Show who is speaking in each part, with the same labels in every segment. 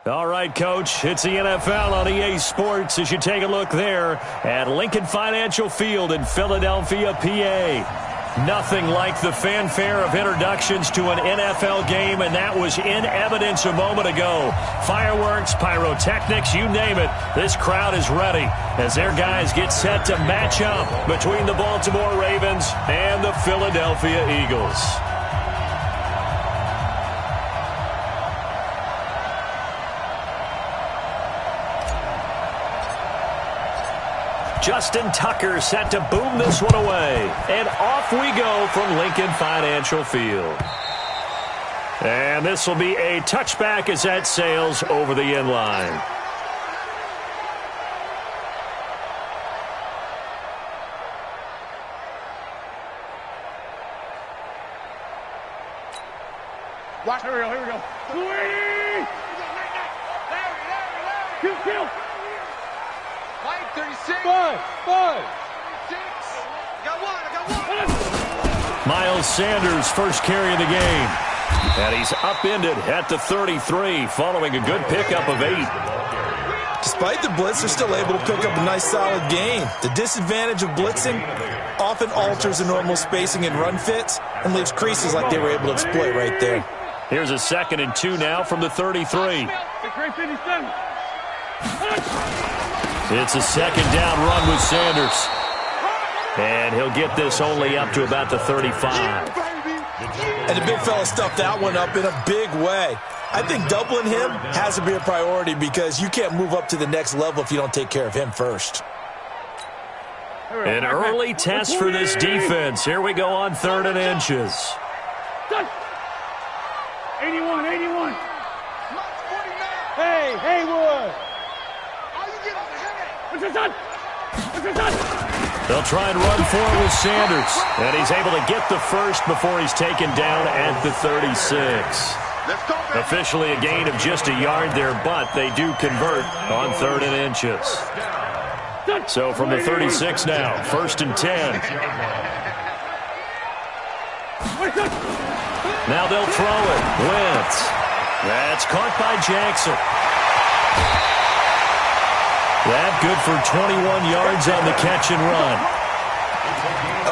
Speaker 1: All right, Coach, it's the NFL on EA Sports as you take a look there at Lincoln Financial Field in Philadelphia, PA. Nothing like the fanfare of introductions to an NFL game, and that was in evidence a moment ago. Fireworks, pyrotechnics, you name it. This crowd is ready as their guys get set to match up between the Baltimore Ravens and the Philadelphia Eagles. Justin Tucker set to boom this one away. And off we go from Lincoln Financial Field. And this will be a touchback as that sails over the end line.
Speaker 2: Watch, here we go. 280! Kill! Mike, 36. Five. 6. Got one.
Speaker 1: Miles Sanders, first carry of the game. And he's upended at the 33 following a good pickup of 8.
Speaker 3: Despite the blitz, they're still able to pick up a nice solid gain. The disadvantage of blitzing often alters the normal spacing and run fits and leaves creases like they were able to exploit right there.
Speaker 1: Here's a 2nd and 2 now from the 33. It's a second down run with Sanders. And he'll get this only up to about the 35.
Speaker 3: And the big fella stuffed that one up in a big way. I think doubling him has to be a priority because you can't move up to the next level if you don't take care of him first.
Speaker 1: An early test for this defense. Here we go on 3rd and inches.
Speaker 2: 81. Hey, Haywood. What's your son?
Speaker 1: They'll try and run forward with Sanders. And he's able to get the first before he's taken down at the 36. Officially a gain of just a yard there, but they do convert on 3rd and inches. So from the 36 now, 1st and 10. Now they'll throw it. Wentz. That's caught by Jackson. That good for 21 yards on the catch and run.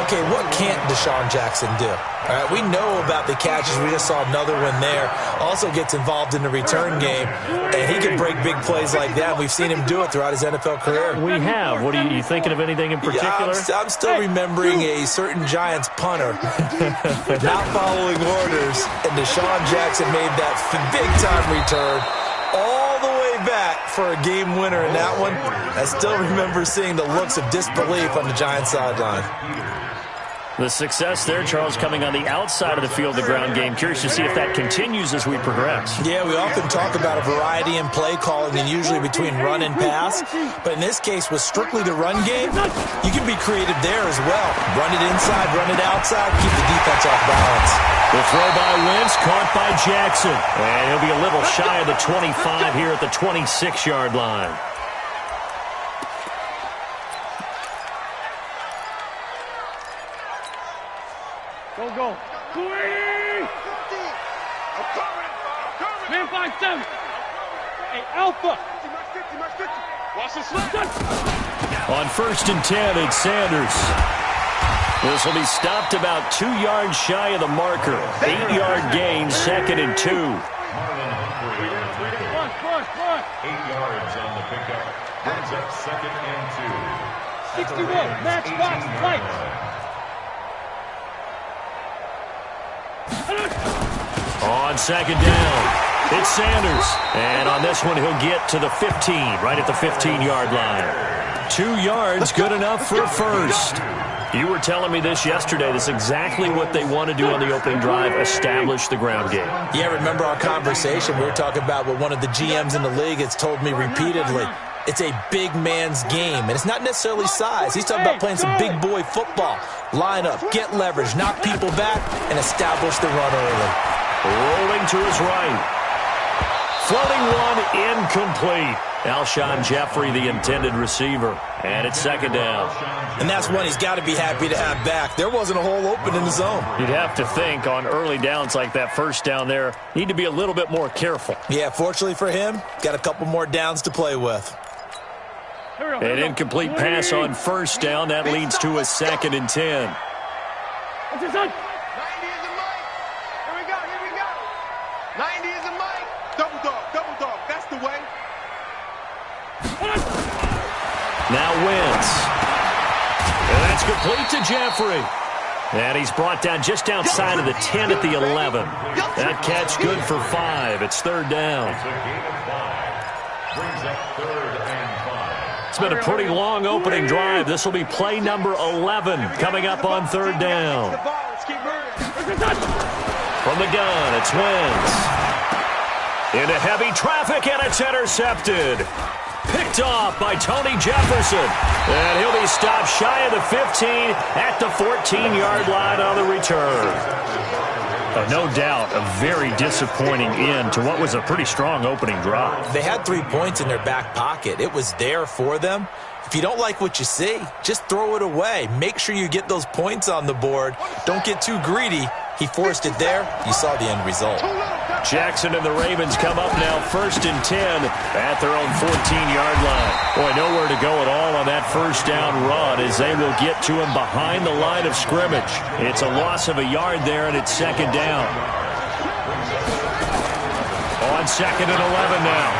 Speaker 3: Okay, what can't Deshaun Jackson do? All right, we know about the catches. We just saw another one there. Also gets involved in the return game, and he can break big plays like that. We've seen him do it throughout his NFL career.
Speaker 1: We have. What are you thinking of anything in particular?
Speaker 3: Yeah, I'm still remembering a certain Giants punter not following orders, and Deshaun Jackson made that big-time return all the way back for a game winner in that one. I still remember seeing the looks of disbelief on the Giants sideline.
Speaker 1: The success there, Charles, coming on the outside of the field, the ground game. Curious to see if that continues as we progress.
Speaker 3: Yeah, we often talk about a variety in play calling and usually between run and pass. But in this case, with strictly the run game, you can be creative there as well. Run it inside, run it outside, keep the defense off balance.
Speaker 1: The throw by Wentz, caught by Jackson. And he'll be a little shy of the 25 here at the 26-yard line.
Speaker 2: Go. 280! Man 5-7. Hey, Alpha. Watch the slip.
Speaker 1: On 1st and 10, it's Sanders. This will be stopped about 2 yards shy of the marker. 8-yard gain, 2nd and 2.
Speaker 2: 8
Speaker 4: yards on the pickup. Brings up 2nd and 2.
Speaker 2: 61, matchbox, lights.
Speaker 1: On 2nd down, it's Sanders. And on this one, he'll get to the 15, right at the 15-yard line. 2 yards, good enough for a first. You were telling me this yesterday. This is exactly what they want to do on the opening drive, establish the ground game.
Speaker 3: Yeah, remember our conversation? We were talking about what one of the GMs in the league has told me repeatedly. It's a big man's game, and it's not necessarily size. He's talking about playing some big boy football. Line up, get leverage, knock people back, and establish the run early.
Speaker 1: Rolling to his right. floating one incomplete. Alshon Jeffrey, the intended receiver. And it's second down.
Speaker 3: And that's one he's got to be happy to have back. There wasn't a hole open in the zone.
Speaker 1: You'd have to think on early downs like that first down there, need to be a little bit more careful.
Speaker 3: Yeah, fortunately for him, got a couple more downs to play with.
Speaker 1: An incomplete pass on first down. That leads to a 2nd and 10.
Speaker 2: What's your son?
Speaker 5: 90 is a mic. Here we go, here we go. 90 is a mic. Double dog, that's the way.
Speaker 1: Now Wentz. And that's complete to Jeffrey. And he's brought down just outside of the 10 at the 11. That catch good for 5. It's third down.
Speaker 4: It's a gain of 5. Brings up 3rd and 5.
Speaker 1: It's been a pretty long opening drive. This will be play number 11 coming up on third down. From the gun, it's Wentz. Into heavy traffic, and it's intercepted. Picked off by Tony Jefferson. And he'll be stopped shy of the 15 at the 14-yard line on the return. No doubt, a very disappointing end to what was a pretty strong opening drive.
Speaker 3: They had 3 points in their back pocket. It was there for them. If you don't like what you see, just throw it away. Make sure you get those points on the board. Don't get too greedy. He forced it there. You saw the end result.
Speaker 1: Jackson and the Ravens come up now 1st and 10 at their own 14-yard line. Boy, nowhere to go at all on that first down run as they will get to him behind the line of scrimmage. It's a loss of a yard there, and it's second down. On 2nd and 11 now.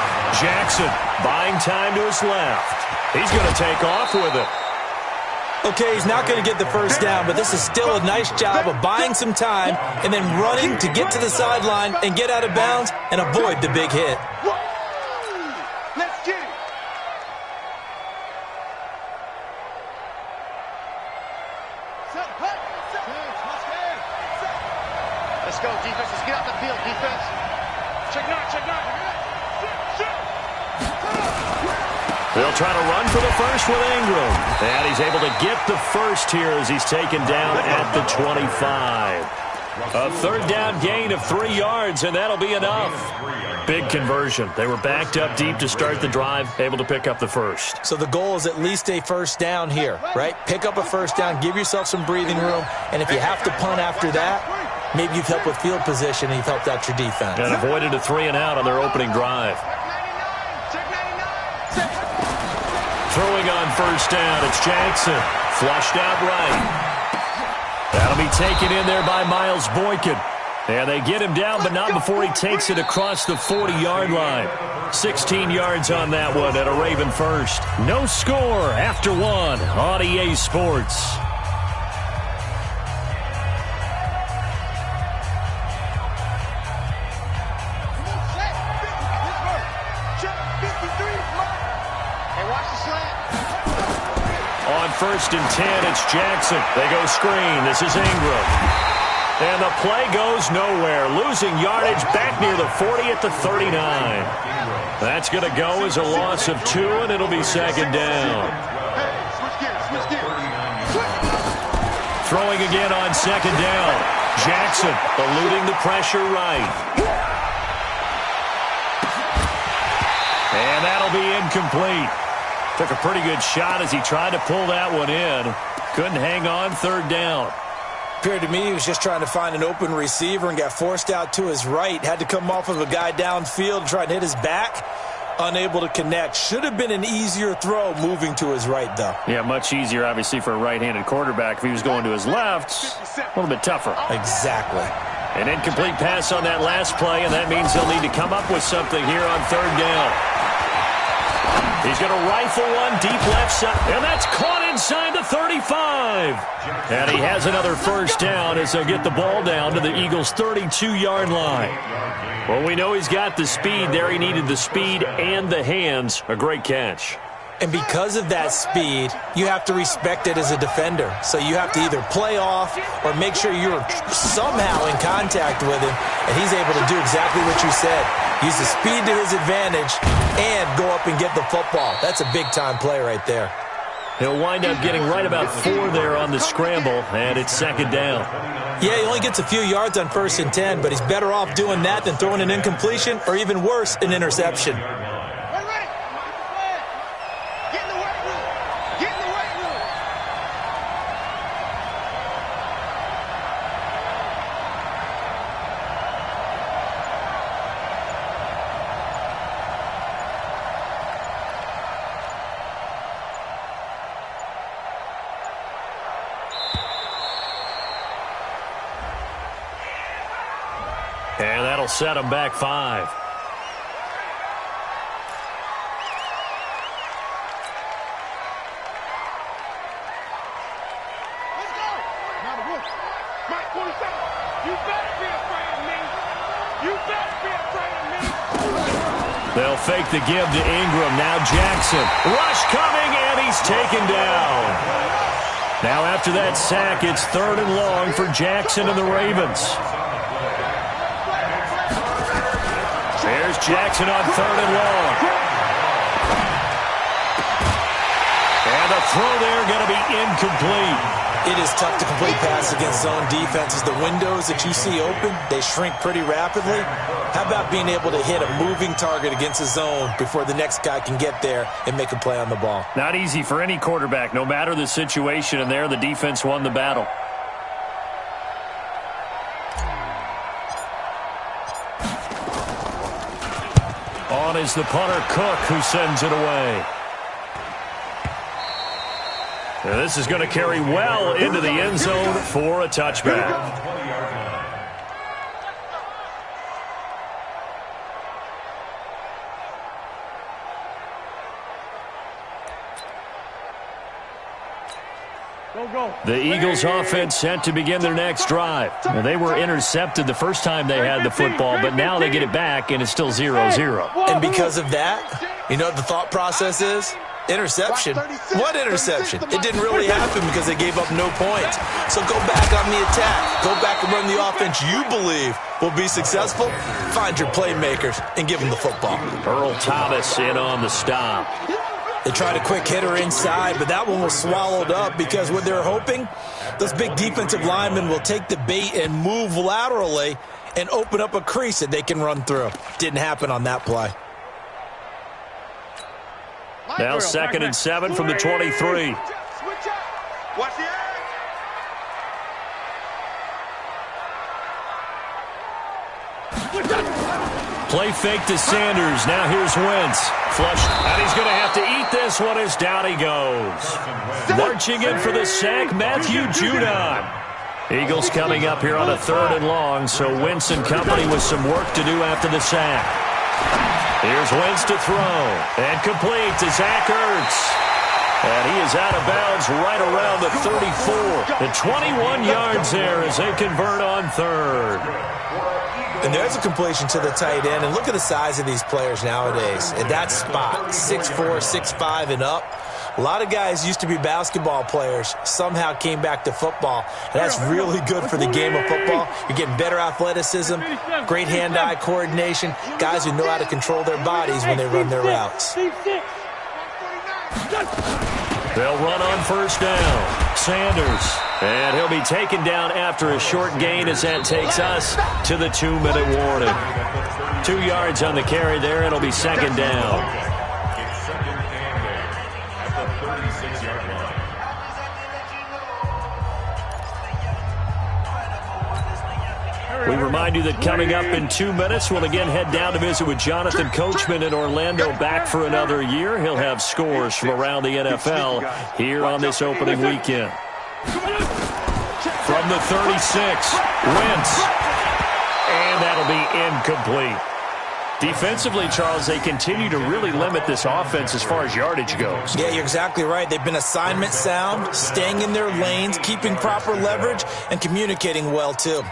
Speaker 1: Jackson buying time to his left. He's going to take off with it.
Speaker 3: Okay, he's not going to get the first down, but this is still a nice job of buying some time and then running to get to the sideline and get out of bounds and avoid the big hit.
Speaker 5: Let's get it. Let's go, defense. Let's get out the field, defense. Check nine.
Speaker 1: They'll try to run for the first with Ingram. And he's able to get the first here as he's taken down at the 25. A third down gain of 3 yards, and that'll be enough. Big conversion. They were backed up deep to start the drive, able to pick up the first.
Speaker 3: So the goal is at least a first down here, right? Pick up a first down, give yourself some breathing room, and if you have to punt after that, maybe you've helped with field position and you've helped out your defense.
Speaker 1: And avoided a 3 and out on their opening drive. Throwing on first down, it's Jackson. Flushed out right. That'll be taken in there by Miles Boykin. And they get him down, but not before he takes it across the 40-yard line. 16 yards on that one at a Raven first. No score after 1 on EA Sports. On 1st and 10, it's Jackson. They go screen. This is Ingram. And the play goes nowhere. Losing yardage back near the 40 at the 39. That's going to go as a loss of 2, and it'll be second down. Throwing again on second down. Jackson eluding the pressure right. And that'll be incomplete. Took a pretty good shot as he tried to pull that one in. Couldn't hang on third down.
Speaker 3: Appeared to me he was just trying to find an open receiver and got forced out to his right. Had to come off of a guy downfield and try and hit his back. Unable to connect. Should have been an easier throw moving to his right, though.
Speaker 1: Yeah, much easier, obviously, for a right-handed quarterback. If he was going to his left, a little bit tougher.
Speaker 3: Exactly.
Speaker 1: An incomplete pass on that last play, and that means they'll need to come up with something here on third down. He's going to rifle one deep left side, and that's caught inside the 35. And he has another first down as they'll get the ball down to the Eagles' 32-yard line. Well, we know he's got the speed there. He needed the speed and the hands. A great catch.
Speaker 3: And because of that speed, you have to respect it as a defender. So you have to either play off or make sure you're somehow in contact with him, and he's able to do exactly what you said. Use the speed to his advantage and go up and get the football. That's a big-time play right there.
Speaker 1: He'll wind up getting right about 4 there on the scramble, and it's second down.
Speaker 3: Yeah, he only gets a few yards on 1st and 10, but he's better off doing that than throwing an incompletion or even worse, an interception.
Speaker 1: And that'll set him back 5.
Speaker 5: Let's go. Now the roof. Mike 27. You better be afraid of me. You better be afraid of me.
Speaker 1: They'll fake the give to Ingram. Now Jackson. Rush coming, and he's taken down. Now after that sack, it's 3rd and long for Jackson and the Ravens. There's Jackson on 3rd and long. And the throw there going to be incomplete.
Speaker 3: It is tough to complete passes against zone defenses. The windows that you see open, they shrink pretty rapidly. How about being able to hit a moving target against a zone before the next guy can get there and make a play on the ball?
Speaker 1: Not easy for any quarterback, no matter the situation, and there the defense won the battle. On is the punter, Cook, who sends it away. And this is going to carry well into the end zone for a touchback. The Eagles offense set to begin their next drive. Now, they were intercepted the first time they had the football, but now they get it back, and it's still 0-0.
Speaker 3: And because of that, you know what the thought process is? Interception. What interception? It didn't really happen because they gave up no points. So go back on the attack. Go back and run the offense you believe will be successful. Find your playmakers and give them the football.
Speaker 1: Earl Thomas in on the stop.
Speaker 3: They tried a quick hitter inside, but that one was swallowed up because what they're hoping, those big defensive linemen will take the bait and move laterally and open up a crease that they can run through. Didn't happen on that play.
Speaker 1: Now 2nd and 7 from the 23.
Speaker 5: Watch the eye.
Speaker 1: Play fake to Sanders. Now here's Wentz. Flushed. And he's going to have to eat this one as down he goes. Marching in for the sack, Matthew Judon. Eagles coming up here on a 3rd and long, so Wentz and company with some work to do after the sack. Here's Wentz to throw. And complete to Zach Ertz. And he is out of bounds right around the 34. The 21 yards there as they convert on 3rd.
Speaker 3: And there's a completion to the tight end. And look at the size of these players nowadays. At that spot, 6'4", 6'5", and up. A lot of guys used to be basketball players, somehow came back to football. And that's really good for the game of football. You're getting better athleticism, great hand-eye coordination, guys who know how to control their bodies when they run their routes.
Speaker 1: They'll run on 1st down. Sanders. And he'll be taken down after a short gain as that takes us to the 2-minute warning. 2 yards on the carry there. It'll be 2nd down.
Speaker 4: It's 2nd and 8 at the 36-yard line.
Speaker 1: We remind you that coming up in 2 minutes, we'll again head down to visit with Jonathan Coachman in Orlando, back for another year. He'll have scores from around the NFL here on this opening weekend. From the 36, Wentz. And that'll be incomplete. Defensively, Charles, they continue to really limit this offense as far as yardage goes.
Speaker 3: Yeah, you're exactly right. They've been assignment sound, staying in their lanes, keeping proper leverage, and communicating well, too.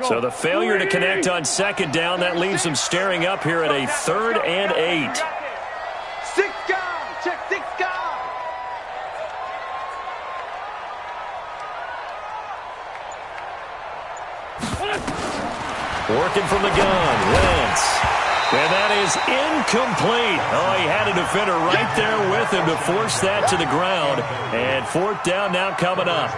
Speaker 1: So the failure to connect on 2nd down, that leaves them staring up here at a 3rd and 8.
Speaker 5: 6 guys. Check 6 guys.
Speaker 1: Working from the gun, Wentz. And that is incomplete. Oh, he had a defender right there with him to force that to the ground. And fourth down now coming up.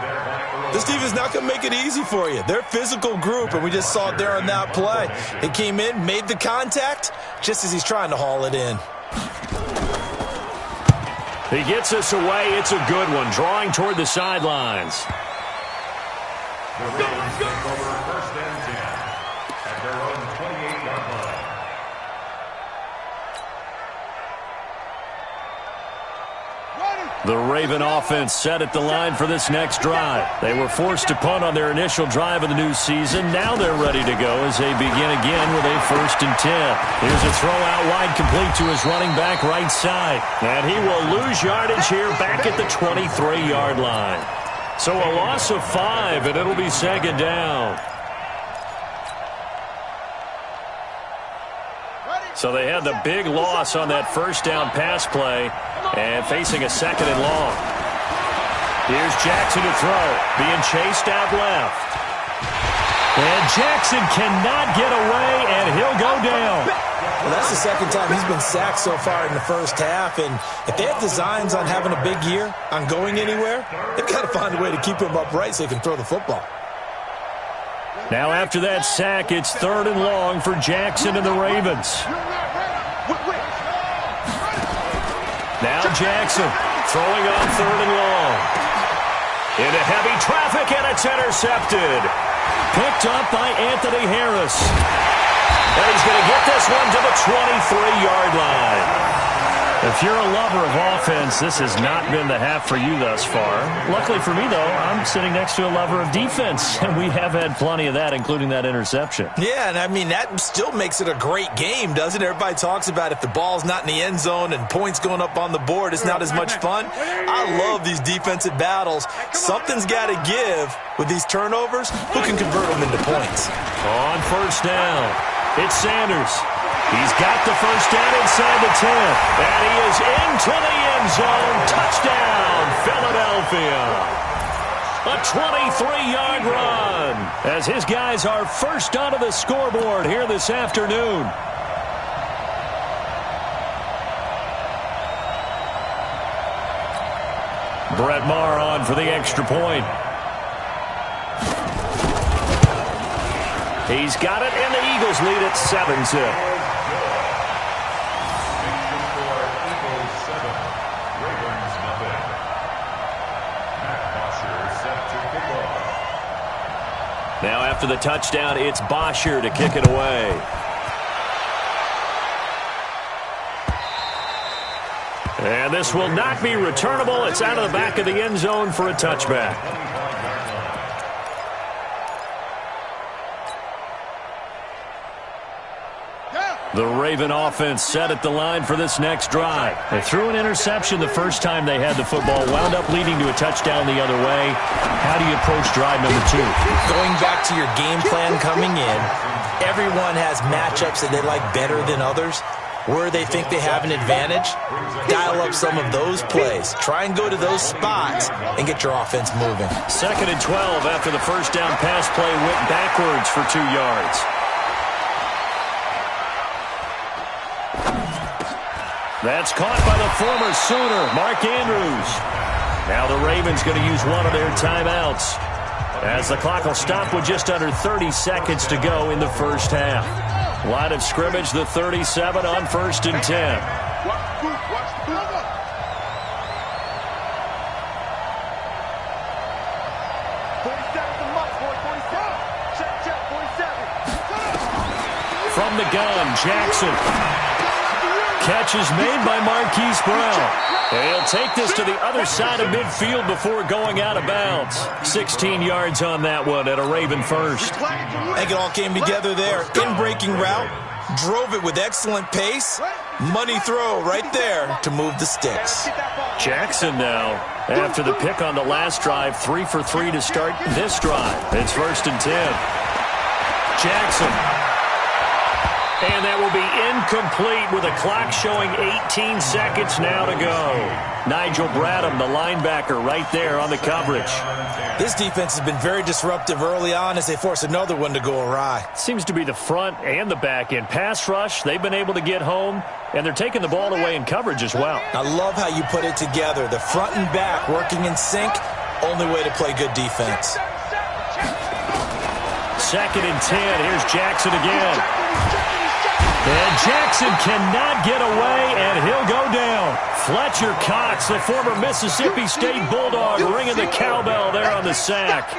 Speaker 3: This defense is not going to make it easy for you. They're a physical group, and we just saw it there on that play. He came in, made the contact, just as he's trying to haul it in.
Speaker 1: He gets us away. It's a good one, drawing toward the sidelines.
Speaker 4: The Ravens take over first and 10 at their own 28-yard line.
Speaker 1: The Raven offense set at the line for this next drive. They were forced to punt on their initial drive of the new season. Now they're ready to go as they begin again with a first and 10. Here's a throw out wide complete to his running back right side. And he will lose yardage here back at the 23-yard line. So a loss of 5, and it'll be second down. So they had the big loss on that first down pass play and facing a second and long. Here's Jackson to throw, being chased out left. And Jackson cannot get away, and he'll go down.
Speaker 3: Well, that's the second time he's been sacked so far in the first half, and if they have designs on having a big year, on going anywhere, they've got to find a way to keep him upright so he can throw the football.
Speaker 1: Now after that sack, it's third and long for Jackson and the Ravens. Now Jackson throwing on third and long. Into heavy traffic, and it's intercepted. Picked up by Anthony Harris. And he's going to get this one to the 23-yard line. If you're a lover of offense, this has not been the half for you thus far. Luckily for me, though, I'm sitting next to a lover of defense, and we have had plenty of that, including that interception.
Speaker 3: Yeah, and I mean, that still makes it a great game, doesn't it? Everybody talks about if the ball's not in the end zone and points going up on the board, it's not as much fun. I love these defensive battles. Something's got to give with these turnovers. Who can convert them into points?
Speaker 1: On first down, it's Sanders. He's got the first down inside the 10. And he is into the end zone. Touchdown, Philadelphia. A 23-yard run as his guys are first onto the scoreboard here this afternoon. Brett Maher on for the extra point. He's got it, and the Eagles lead at 7-0. Now after the touchdown, it's Bosher to kick it away. And this will not be returnable. It's out of the back of the end zone for a touchback. The Raven offense set at the line for this next drive. They threw an interception the first time they had the football, wound up leading to a touchdown the other way. How do you approach drive number 2?
Speaker 3: Going back to your game plan coming in, everyone has matchups that they like better than others. Where they think they have an advantage, dial up some of those plays. Try and go to those spots and get your offense moving.
Speaker 1: Second and 12 after the first down pass play went backwards for 2 yards. That's caught by the former Sooner, Mark Andrews. Now the Ravens going to use one of their timeouts as the clock will stop with just under 30 seconds to go in the first half. Line of scrimmage, the 37 on first and 10. From the gun, Jackson. Catch is made by Marquise Brown. And he'll take this to the other side of midfield before going out of bounds. 16 yards on that one at a Raven first.
Speaker 3: I think it all came together there. In-breaking route, drove it with excellent pace. Money throw right there to move the sticks.
Speaker 1: Jackson now, after the pick on the last drive, 3 for 3 to start this drive. It's first and 10. Jackson. And that will be incomplete with a clock showing 18 seconds now to go. Nigel Bradham, the linebacker, right there on the coverage.
Speaker 3: This defense has been very disruptive early on as they force another one to go awry.
Speaker 1: Seems to be the front and the back end. Pass rush, they've been able to get home, and they're taking the ball away in coverage as well.
Speaker 3: I love how you put it together. The front and back working in sync, only way to play good defense.
Speaker 1: 2nd and 10. Here's Jackson again. And Jackson cannot get away, and he'll go down. Fletcher Cox, the former Mississippi State Bulldog, ringing the cowbell there on the sack.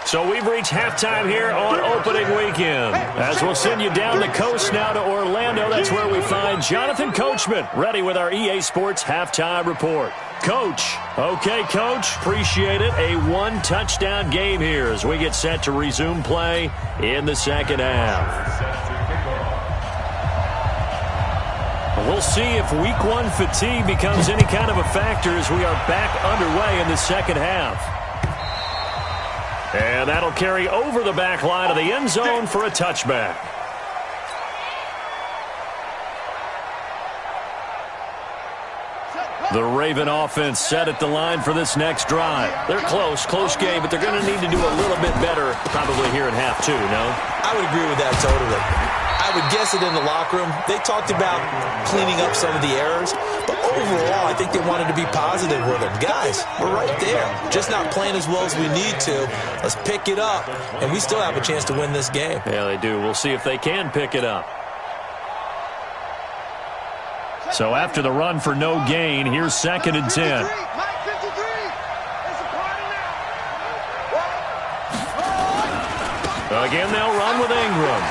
Speaker 1: So we've reached halftime here on opening weekend. As we'll send you down the coast now to Orlando, that's where we find Jonathan Coachman, ready with our EA Sports halftime report. Coach. Okay, Coach. Appreciate it. A one-touchdown game here as we get set to resume play in the second half. We'll see if week one fatigue becomes any kind of a factor as we are back underway in the second half. And that'll carry over the back line of the end zone for a touchback. The Raven offense set at the line for this next drive. They're close game, but they're going to need to do a little bit better probably here in half two, no?
Speaker 3: I would agree with that totally. I would guess it in the locker room. They talked about cleaning up some of the errors, but overall, I think they wanted to be positive with them. Guys, we're right there. Just not playing as well as we need to. Let's pick it up, and we still have a chance to win this game.
Speaker 1: Yeah, they do. We'll see if they can pick it up. So after the run for no gain, here's 2nd and 10. Again, they'll run with Ingram.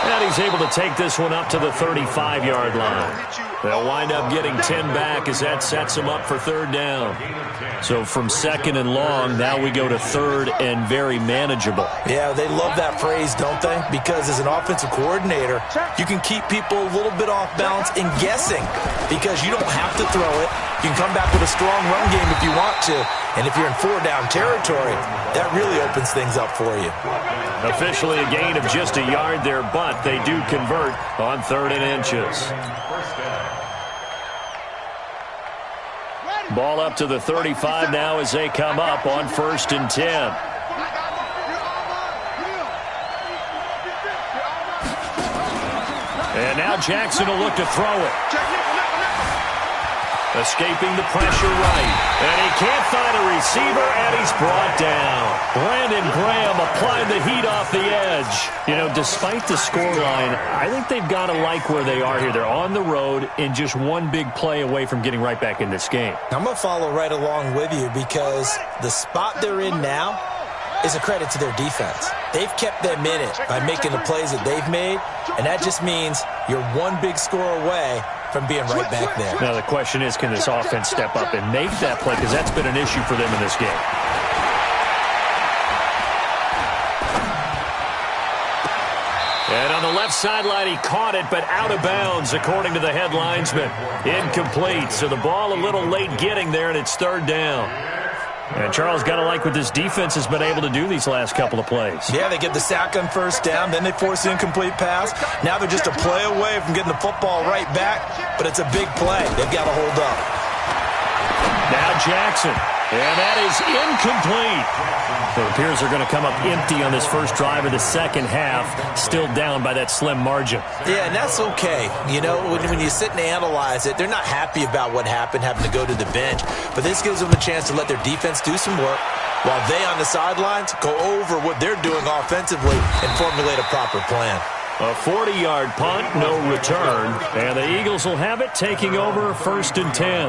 Speaker 1: And he's able to take this one up to the 35-yard line. They'll wind up getting 10 back as that sets them up for 3rd down. So from 2nd and long, now we go to 3rd and very manageable.
Speaker 3: Yeah, they love that phrase, don't they? Because as an offensive coordinator, you can keep people a little bit off balance and guessing because you don't have to throw it. You can come back with a strong run game if you want to. And if you're in 4-down territory, that really opens things up for you.
Speaker 1: Officially a gain of just a yard there, but they do convert on 3rd and inches. Ball up to the 35 now as they come up on 1st and 10. And now Jackson will look to throw it. Escaping the pressure right. And he can't find a receiver, and he's brought down. Brandon Graham applied the heat off the edge. You know, despite the scoreline, I think they've got to like where they are here. They're on the road and just one big play away from getting right back in this game.
Speaker 3: I'm going to follow right along with you because the spot they're in now is a credit to their defense. They've kept them in it by making the plays that they've made, and that just means you're one big score away from being right back there.
Speaker 1: Now the question is, can this offense step up and make that play? Because that's been an issue for them in this game. And on the left sideline, he caught it, but out of bounds, according to the head linesman. Incomplete, so the ball a little late getting there, and it's 3rd down. And Charles, got to like what this defense has been able to do these last couple of plays.
Speaker 3: Yeah, they get the sack on 1st down, then they force the incomplete pass. Now they're just a play away from getting the football right back, but it's a big play. They've got to hold up.
Speaker 1: Now Jackson, and that is incomplete. It appears they're going to come up empty on this first drive of the second half, still down by that slim margin.
Speaker 3: Yeah, and that's okay. You know, when you sit and analyze it, they're not happy about what happened, having to go to the bench. But this gives them a chance to let their defense do some work while they on the sidelines go over what they're doing offensively and formulate a proper plan.
Speaker 1: A 40-yard punt, no return, and the Eagles will have it, taking over 1st and 10.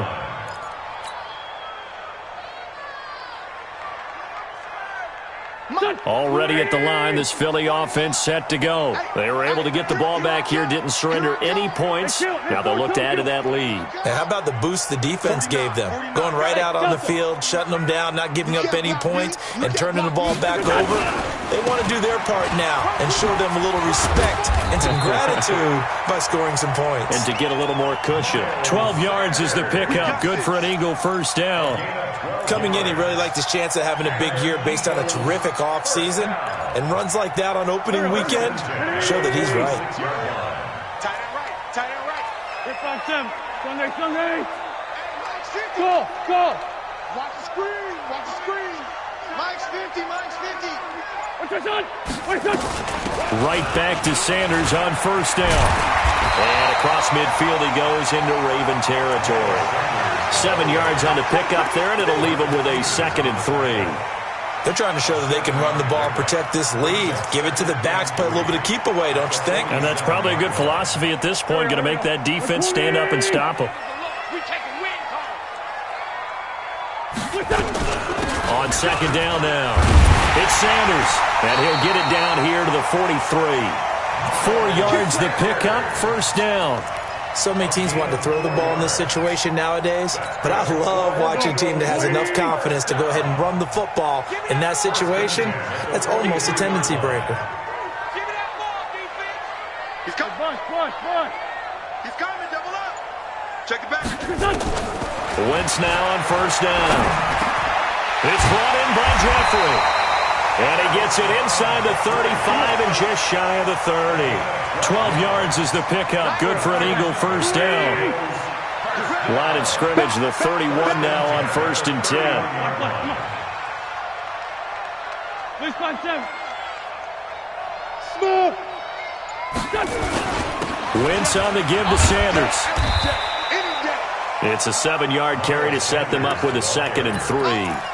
Speaker 1: Already at the line, this Philly offense set to go. They were able to get the ball back here, didn't surrender any points. Now they'll look to add to that lead.
Speaker 3: And how about the boost the defense gave them? Going right out on the field, shutting them down, not giving up any points, and turning the ball back over. They want to do their part now and show them a little respect and some gratitude by scoring some points.
Speaker 1: And to get a little more cushion. 12 yards is the pickup. Good for an Eagle 1st down.
Speaker 3: Coming in, he really liked his chance of having a big year based on a terrific quick off season, and runs like that on opening weekend show that he's right.
Speaker 5: Tight end right. Tight end right.
Speaker 2: Hip on Tim. Sunday, Sunday.
Speaker 5: Mike's 50.
Speaker 2: Go.
Speaker 5: Watch the screen. Watch the screen. Mike's 50. Mike's 50.
Speaker 2: What's your son? What's your son?
Speaker 1: Right back to Sanders on first down. And across midfield he goes into Raven territory. 7 yards on the pickup there, and it'll leave him with a 2nd and 3.
Speaker 3: They're trying to show that they can run the ball and protect this lead. Give it to the backs, play a little bit of keep away, don't you think?
Speaker 1: And that's probably a good philosophy at this point, going to make that defense stand up and stop them.
Speaker 5: We taking wins home.
Speaker 1: On 2nd down now, it's Sanders, and he'll get it down here to the 43. 4 yards the pickup, first down.
Speaker 3: So many teams want to throw the ball in this situation nowadays, but I love watching a team that has enough confidence to go ahead and run the football. In that situation, that's almost a tendency breaker.
Speaker 5: Give me that ball, defense. He's coming.
Speaker 2: Push.
Speaker 5: He's coming. Double up. Check it back.
Speaker 2: What's your son?
Speaker 1: Wentz now on first down. It's brought in by Jeffrey. And he gets it inside the 35 and just shy of the 30. 12 yards is the pickup. Good for an Eagle first down. Line of scrimmage, the 31 now on 1st and 10.
Speaker 2: Come on. Please find Tim.
Speaker 5: Smooth.
Speaker 1: Wentz on the give to Sanders.
Speaker 5: Any day.
Speaker 1: It's a 7-yard carry to set them up with a 2nd and 3.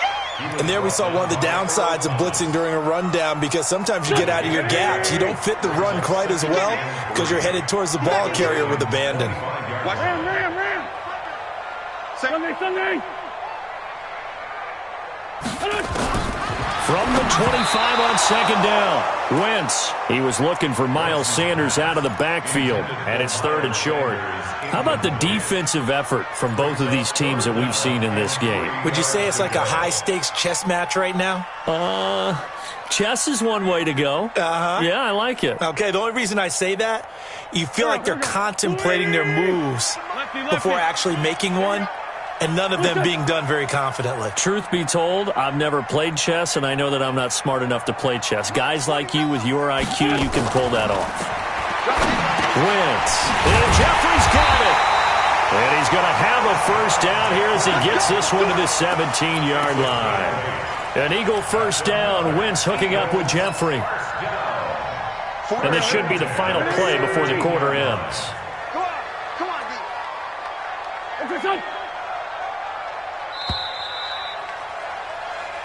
Speaker 3: And there we saw one of the downsides of blitzing during a rundown, because sometimes you get out of your gaps. You don't fit the run quite as well because you're headed towards the ball carrier with abandon.
Speaker 2: Ram. Sunday.
Speaker 1: From the 25 on 2nd down, Wentz. He was looking for Miles Sanders out of the backfield, and it's 3rd and short. How about the defensive effort from both of these teams that we've seen in this game?
Speaker 3: Would you say it's like a high-stakes chess match right now?
Speaker 1: Chess is one way to go.
Speaker 3: Uh-huh.
Speaker 1: Yeah, I like it.
Speaker 3: Okay, the only reason I say that, you feel like they're contemplating their moves before actually making one, and none of them being done very confidently.
Speaker 1: Truth be told, I've never played chess, and I know that I'm not smart enough to play chess. Guys like you with your IQ, you can pull that off. Wentz. And Jeffrey's got it. And he's going to have a first down here as he gets this one to the 17-yard line. An Eagle first down. Wentz hooking up with Jeffrey. And this should be the final play before the quarter ends.
Speaker 5: Come on, D.
Speaker 2: What's your son?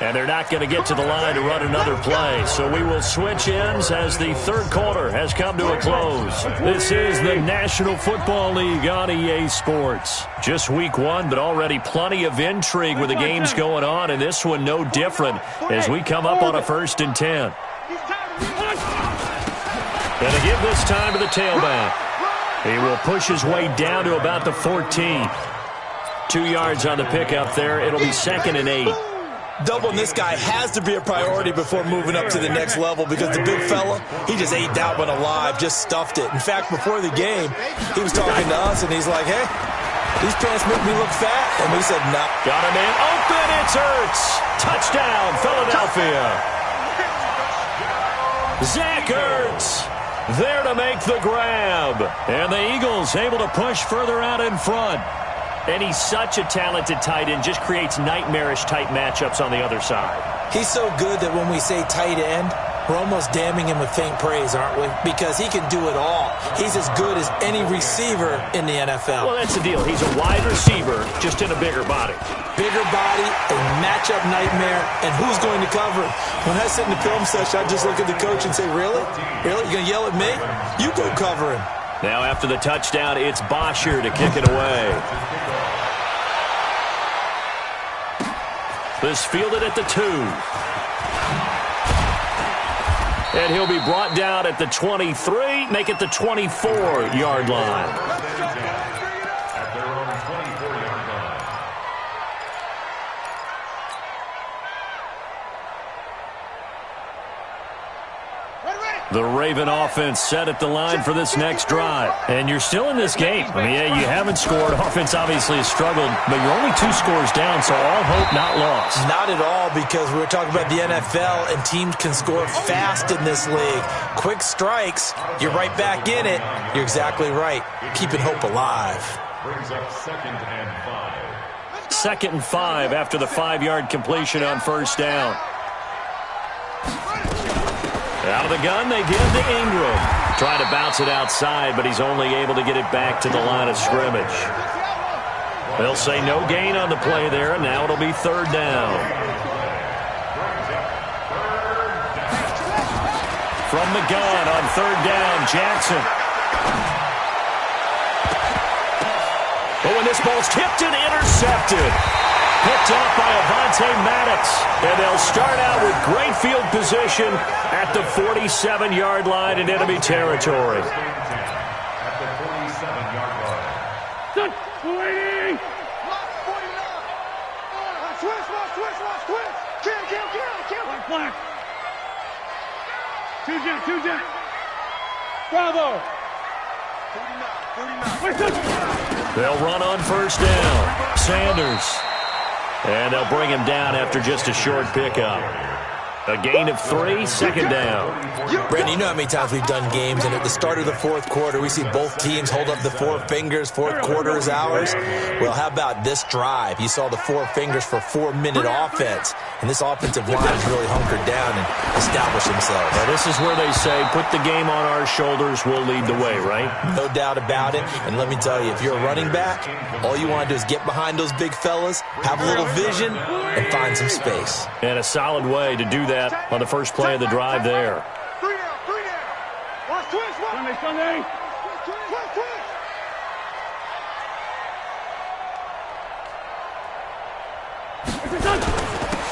Speaker 1: And they're not going to get to the line to run another play. So we will switch ends as the 3rd quarter has come to a close. This is the National Football League on EA Sports. Just week 1, but already plenty of intrigue with the games going on. And this one no different as we come up on a 1st and 10. And to give this time to the tailback. He will push his way down to about the 14. 2 yards on the pickup there. It'll be 2nd and 8.
Speaker 3: Doubling this guy has to be a priority before moving up to the next level, because the big fella, he just ate that one alive, just stuffed it. In fact, before the game, he was talking to us, and he's like, hey, these pants make me look fat. And we said, no.
Speaker 1: Got him in. Open. It's Ertz. Touchdown, Philadelphia. Zach Ertz there to make the grab. And the Eagles able to push further out in front. And he's such a talented tight end, just creates nightmarish-type matchups on the other side.
Speaker 3: He's so good that when we say tight end, we're almost damning him with faint praise, aren't we? Because he can do it all. He's as good as any receiver in the NFL.
Speaker 1: Well, that's the deal. He's a wide receiver, just in a bigger body.
Speaker 3: Bigger body, a matchup nightmare, and who's going to cover him? When I sit in the film session, I just look at the coach and say, really? Really? You going to yell at me? You go cover him.
Speaker 1: Now after the touchdown, it's Bosher to kick it away. This fielded at the 2. And he'll be brought down at the 23, make it the 24-yard line.
Speaker 4: At their own 24-yard line.
Speaker 5: Ready.
Speaker 1: The Raven offense set at the line for this next drive. And you're still in this game. I mean, yeah, you haven't scored. Offense obviously has struggled, but you're only 2 scores down, so all hope not lost.
Speaker 3: Not at all, because we were talking about the NFL, and teams can score fast in this league. Quick strikes, you're right back in it. You're exactly right. Keeping hope alive.
Speaker 4: Brings up 2nd and 5.
Speaker 1: 2nd and 5 after the 5-yard completion on first down. Out of the gun, they give to Ingram. Trying to bounce it outside, but he's only able to get it back to the line of scrimmage. They'll say no gain on the play there, and now it'll be 3rd down. From the gun on 3rd down, Jackson. But when this ball's tipped and intercepted. Picked off by Avonte Maddox. And they'll start out with great field position at the 47-yard line in enemy territory.
Speaker 4: At the 47-yard line.
Speaker 2: Done. 280.
Speaker 5: Switch. Kill.
Speaker 2: Black. 2 jet. Bravo. 49.
Speaker 1: They'll run on first down. Sanders. And they'll bring him down after just a short pickup. A gain of 3, 2nd down.
Speaker 3: Brandon, you know how many times we've done games, and at the start of the 4th quarter, we see both teams hold up the 4 fingers. 4th quarter is ours. Well, how about this drive? You saw the 4 fingers for 4-minute offense, and this offensive line has really hunkered down and established themselves.
Speaker 1: Now, this is where they say, put the game on our shoulders, we'll lead the way, right?
Speaker 3: No doubt about it. And let me tell you, if you're a running back, all you want to do is get behind those big fellas, have a little vision, and find some space.
Speaker 1: And a solid way to do that on the first play of the drive there.
Speaker 5: 3 down. Watch twist.
Speaker 2: Sunday.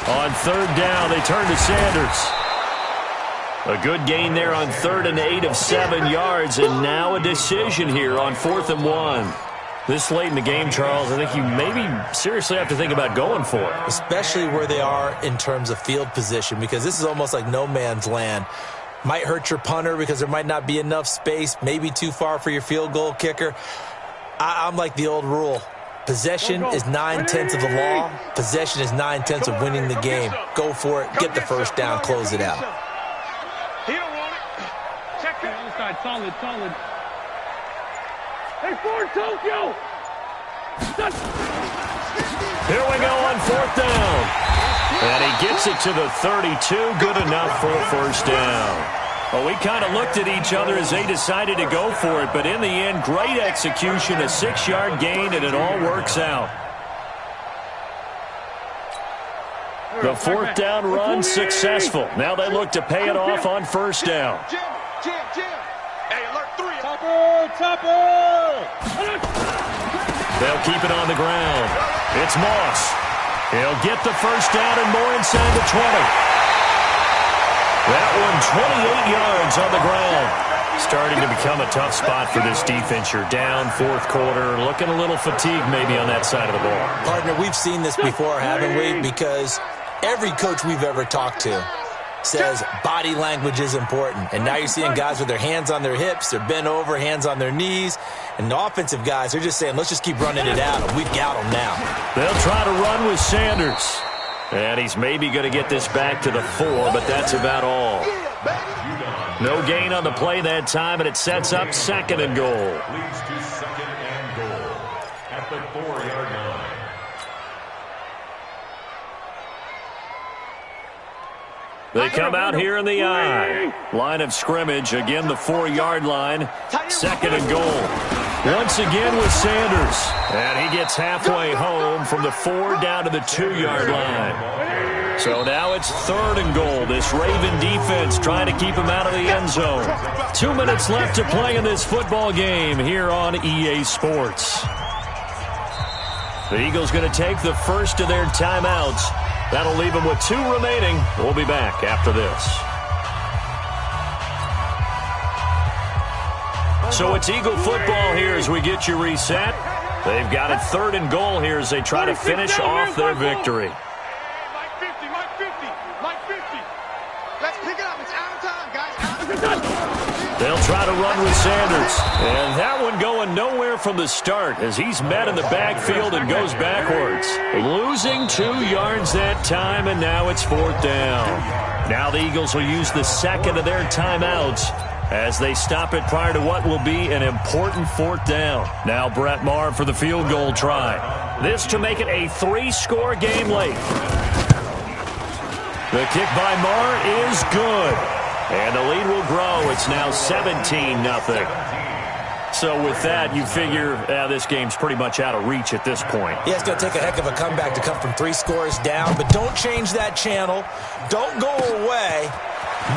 Speaker 1: On 3rd down, they turn to Sanders. A good gain there on 3rd and 8 of 7 yards, and now a decision here on 4th and 1. This late in the game, Charles, I think you maybe seriously have to think about going for it.
Speaker 3: Especially where they are in terms of field position, because this is almost like no man's land. Might hurt your punter because there might not be enough space, maybe too far for your field goal kicker. I'm like the old rule. Possession is 9/10 of the law. Possession is 9/10 of winning the game. Go for it. Get the first down. Close it out.
Speaker 5: He don't want it. Check it.
Speaker 2: Inside, solid. Hey, Ford, Tokyo!
Speaker 1: Here we go on 4th down. And he gets it to the 32. Good enough for a first down. Well, we kind of looked at each other as they decided to go for it, but in the end, great execution, a 6-yard gain, and it all works out. The 4th down run successful. Now they look to pay it off on first down.
Speaker 5: Jim. Hey, alert 3.
Speaker 2: Topper!
Speaker 1: They'll keep it on the ground. It's Moss. He'll get the first down and more inside the 20. That one 28 yards on the ground. Starting to become a tough spot for this defense. You're down 4th quarter, looking a little fatigued maybe on that side of the ball.
Speaker 3: Partner, we've seen this before, haven't we? Because every coach we've ever talked to says body language is important. And now you're seeing guys with their hands on their hips, they're bent over, hands on their knees. And the offensive guys, they're just saying, let's just keep running it out. We've got them now.
Speaker 1: They'll try to run with Sanders. And he's maybe going to get this back to the 4, but that's about all. No gain on the play that time, and it sets up 2nd and goal.
Speaker 4: Leads to 2nd and goal at the 4-yard line.
Speaker 1: They come out here in the I. Line of scrimmage, again the 4-yard line, 2nd and goal. Once again with Sanders. And he gets halfway home from the 4 down to the 2-yard line. So now it's 3rd and goal. This Raven defense trying to keep him out of the end zone. 2 minutes left to play in this football game here on EA Sports. The Eagles going to take the first of their timeouts. That'll leave them with 2 remaining. We'll be back after this. So it's Eagle football here as we get you reset. They've got it 3rd and goal here as they try to finish off their victory.
Speaker 5: Mike 50. Let's pick it up. It's out of time, guys.
Speaker 1: They'll try to run with Sanders. And that one going nowhere from the start as he's met in the backfield and goes backwards. Losing 2 yards that time, and now it's 4th down. Now the Eagles will use the second of their timeouts as they stop it prior to what will be an important 4th down. Now Brett Maher for the field goal try. This to make it a 3-score game late. The kick by Maher is good. And the lead will grow. It's now 17-0. So with that, you figure this game's pretty much out of reach at this point.
Speaker 3: Yeah, it's going to take a heck of a comeback to come from 3 scores down. But don't change that channel. Don't go away.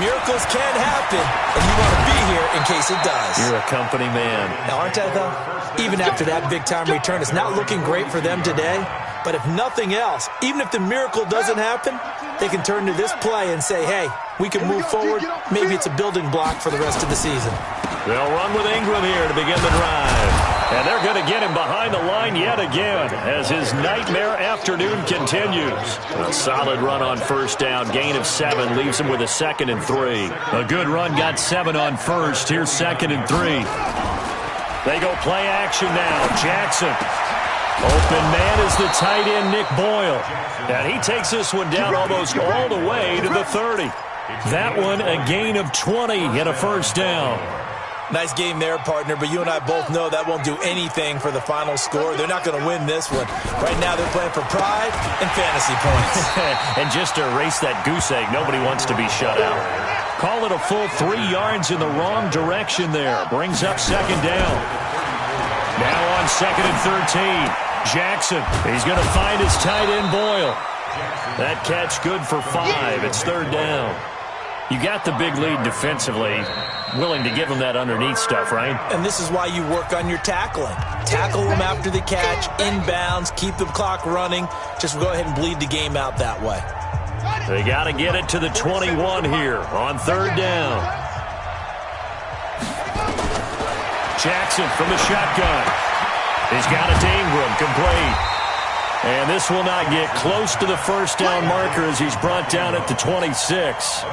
Speaker 3: Miracles can happen, and you want to be here in case it does.
Speaker 1: You're a company man.
Speaker 3: Now, aren't I, though? Even after that big-time return, it's not looking great for them today. But if nothing else, even if the miracle doesn't happen, they can turn to this play and say, hey, we can move forward. Maybe it's a building block for the rest of the season.
Speaker 1: They'll run with Ingram here to begin the drive. And they're going to get him behind the line yet again as his nightmare afternoon continues. A solid run on 1st down. Gain of 7 leaves him with a 2nd and 3. A good run got 7 on 1st. Here's 2nd and 3. They go play action now. Jackson. Open man is the tight end, Nick Boyle. And he takes this one down almost all the way to the 30. That one a gain of 20 and a 1st down.
Speaker 3: Nice game there, partner, but you and I both know that won't do anything for the final score. They're not going to win this one. Right now they're playing for pride and fantasy points.
Speaker 1: And just to erase that goose egg, nobody wants to be shut out. Call it a full 3 yards in the wrong direction there. Brings up 2nd down. Now on 2nd and 13. Jackson, he's going to find his tight end Boyle. That catch good for 5. It's 3rd down. You got the big lead defensively. Willing to give him that underneath stuff, right?
Speaker 3: And this is why you work on your tackling. Tackle them after the catch, inbounds, keep the clock running. Just go ahead and bleed the game out that way.
Speaker 1: They got to get it to the 21 here on 3rd down. Jackson from the shotgun. He's got it to Ingram, complete. And this will not get close to the 1st down marker as he's brought down at the 26.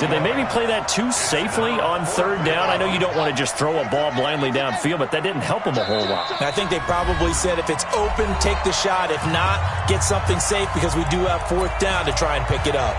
Speaker 1: Did they maybe play that too safely on 3rd down? I know you don't want to just throw a ball blindly downfield, but that didn't help them a whole lot.
Speaker 3: I think they probably said if it's open, take the shot. If not, get something safe because we do have 4th down to try and pick it up.